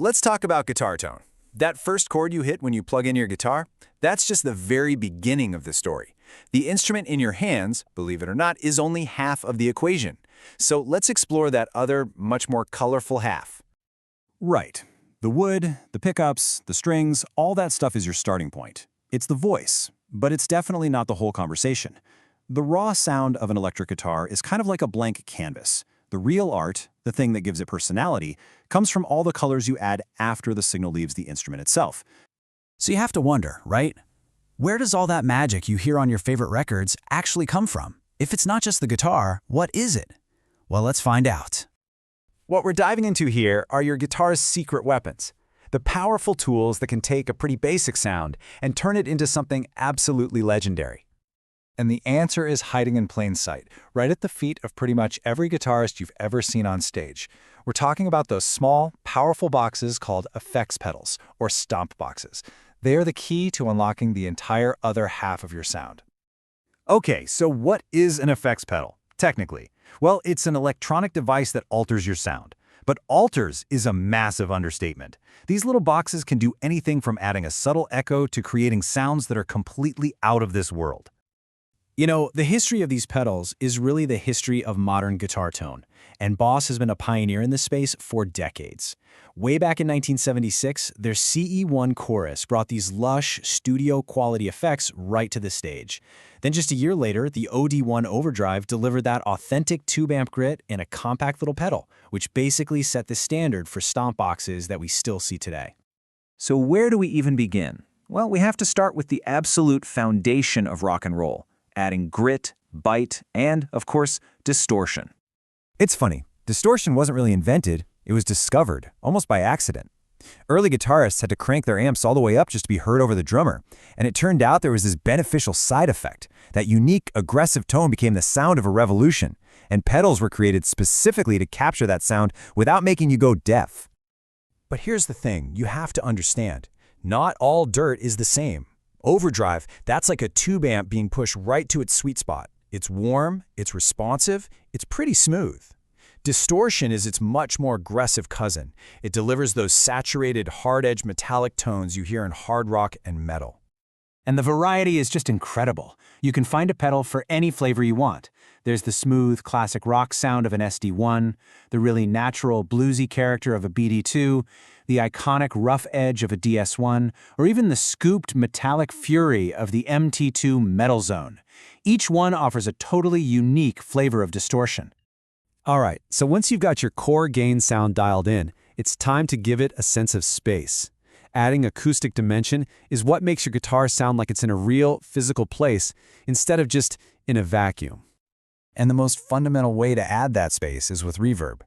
let's talk about guitar tone. That first chord you hit when you plug in your guitar, that's just the very beginning of the story. The instrument in your hands, believe it or not, is only half of the equation. So let's explore that other, much more colorful half. Right. The wood, the pickups, the strings, all that stuff is your starting point. It's the voice, but it's definitely not the whole conversation. The raw sound of an electric guitar is kind of like a blank canvas. The real art, the thing that gives it personality, comes from all the colors you add after the signal leaves the instrument itself. So you have to wonder, right? Where does all that magic you hear on your favorite records actually come from? If it's not just the guitar, what is it? Well, let's find out. What we're diving into here are your guitar's secret weapons. The powerful tools that can take a pretty basic sound and turn it into something absolutely legendary. And the answer is hiding in plain sight, right at the feet of pretty much every guitarist you've ever seen on stage. We're talking about those small, powerful boxes called effects pedals, or stomp boxes. They are the key to unlocking the entire other half of your sound. Okay, so what is an effects pedal, technically? Well, it's an electronic device that alters your sound. But alters is a massive understatement. These little boxes can do anything from adding a subtle echo to creating sounds that are completely out of this world. You know, the history of these pedals is really the history of modern guitar tone, and Boss has been a pioneer in this space for decades. Way back in 1976, their CE1 Chorus brought these lush, studio-quality effects right to the stage. Then just a year later, the OD1 Overdrive delivered that authentic tube-amp grit in a compact little pedal, which basically set the standard for stomp boxes that we still see today. So where do we even begin? Well, we have to start with the absolute foundation of rock and roll, adding grit, bite, and, of course, distortion. It's funny, distortion wasn't really invented, it was discovered, almost by accident. Early guitarists had to crank their amps all the way up just to be heard over the drummer, and it turned out there was this beneficial side effect. That unique, aggressive tone became the sound of a revolution, and pedals were created specifically to capture that sound without making you go deaf. But here's the thing, you have to understand, not all dirt is the same. Overdrive, that's like a tube amp being pushed right to its sweet spot. It's warm, it's responsive, it's pretty smooth. Distortion is its much more aggressive cousin. It delivers those saturated, hard-edged metallic tones you hear in hard rock and metal. And the variety is just incredible. You can find a pedal for any flavor you want. There's the smooth, classic rock sound of an SD1, the really natural, bluesy character of a BD2, the iconic rough edge of a DS1, or even the scooped metallic fury of the MT2 Metal Zone. Each one offers a totally unique flavor of distortion. All right, so once you've got your core gain sound dialed in, it's time to give it a sense of space. Adding acoustic dimension is what makes your guitar sound like it's in a real, physical place instead of just in a vacuum. And the most fundamental way to add that space is with reverb.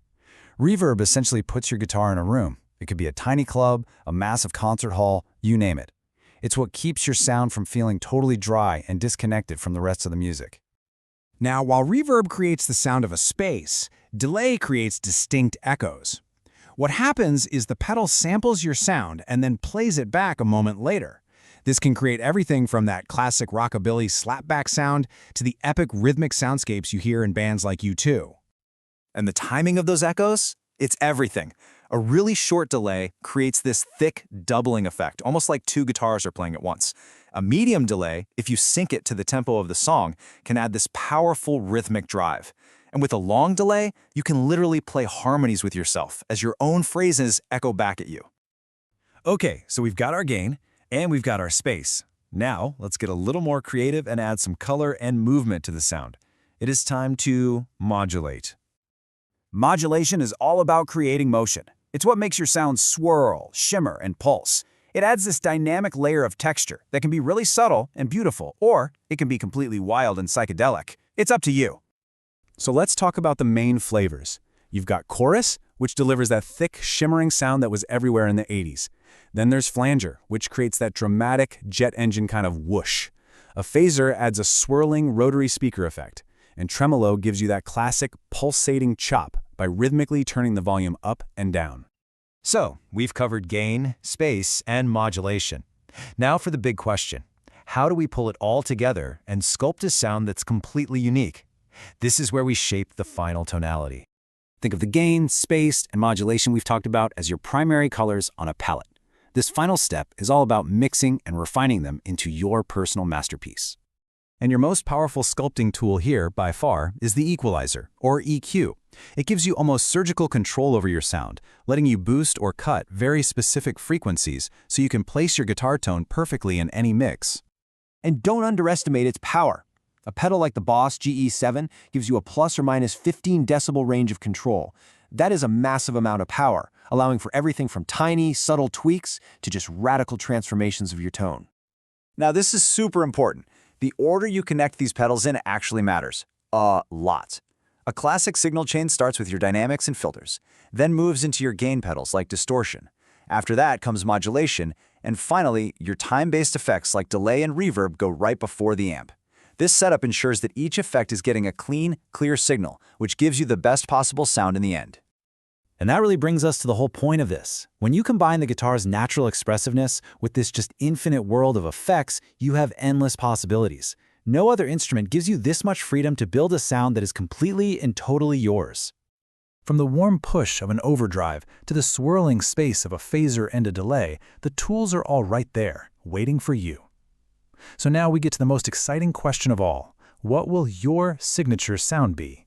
Reverb essentially puts your guitar in a room. It could be a tiny club, a massive concert hall, you name it. It's what keeps your sound from feeling totally dry and disconnected from the rest of the music. Now, while reverb creates the sound of a space, delay creates distinct echoes. What happens is the pedal samples your sound and then plays it back a moment later. This can create everything from that classic rockabilly slapback sound to the epic rhythmic soundscapes you hear in bands like U2. And the timing of those echoes? It's everything. A really short delay creates this thick doubling effect, almost like two guitars are playing at once. A medium delay, if you sync it to the tempo of the song, can add this powerful rhythmic drive. And with a long delay, you can literally play harmonies with yourself as your own phrases echo back at you. Okay, so we've got our gain, and we've got our space. Now, let's get a little more creative and add some color and movement to the sound. It is time to modulate. Modulation is all about creating motion. It's what makes your sound swirl, shimmer, and pulse. It adds this dynamic layer of texture that can be really subtle and beautiful, or it can be completely wild and psychedelic. It's up to you. So let's talk about the main flavors. You've got chorus, which delivers that thick, shimmering sound that was everywhere in the 80s. Then there's flanger, which creates that dramatic jet engine kind of whoosh. A phaser adds a swirling rotary speaker effect. And tremolo gives you that classic pulsating chop by rhythmically turning the volume up and down. So, we've covered gain, space, and modulation. Now for the big question. How do we pull it all together and sculpt a sound that's completely unique? This is where we shape the final tonality. Think of the gain, space, and modulation we've talked about as your primary colors on a palette. This final step is all about mixing and refining them into your personal masterpiece. And your most powerful sculpting tool here, by far, is the equalizer, or EQ. It gives you almost surgical control over your sound, letting you boost or cut very specific frequencies so you can place your guitar tone perfectly in any mix. And don't underestimate its power. A pedal like the Boss GE7 gives you a plus or minus 15 decibel range of control. That is a massive amount of power, allowing for everything from tiny, subtle tweaks to just radical transformations of your tone. Now this is super important. The order you connect these pedals in actually matters. A lot. A classic signal chain starts with your dynamics and filters, then moves into your gain pedals like distortion. After that comes modulation, and finally, your time-based effects like delay and reverb go right before the amp. This setup ensures that each effect is getting a clean, clear signal, which gives you the best possible sound in the end. And that really brings us to the whole point of this. When you combine the guitar's natural expressiveness with this just infinite world of effects, you have endless possibilities. No other instrument gives you this much freedom to build a sound that is completely and totally yours. From the warm push of an overdrive to the swirling space of a phaser and a delay, the tools are all right there, waiting for you. So now we get to the most exciting question of all. What will your signature sound be?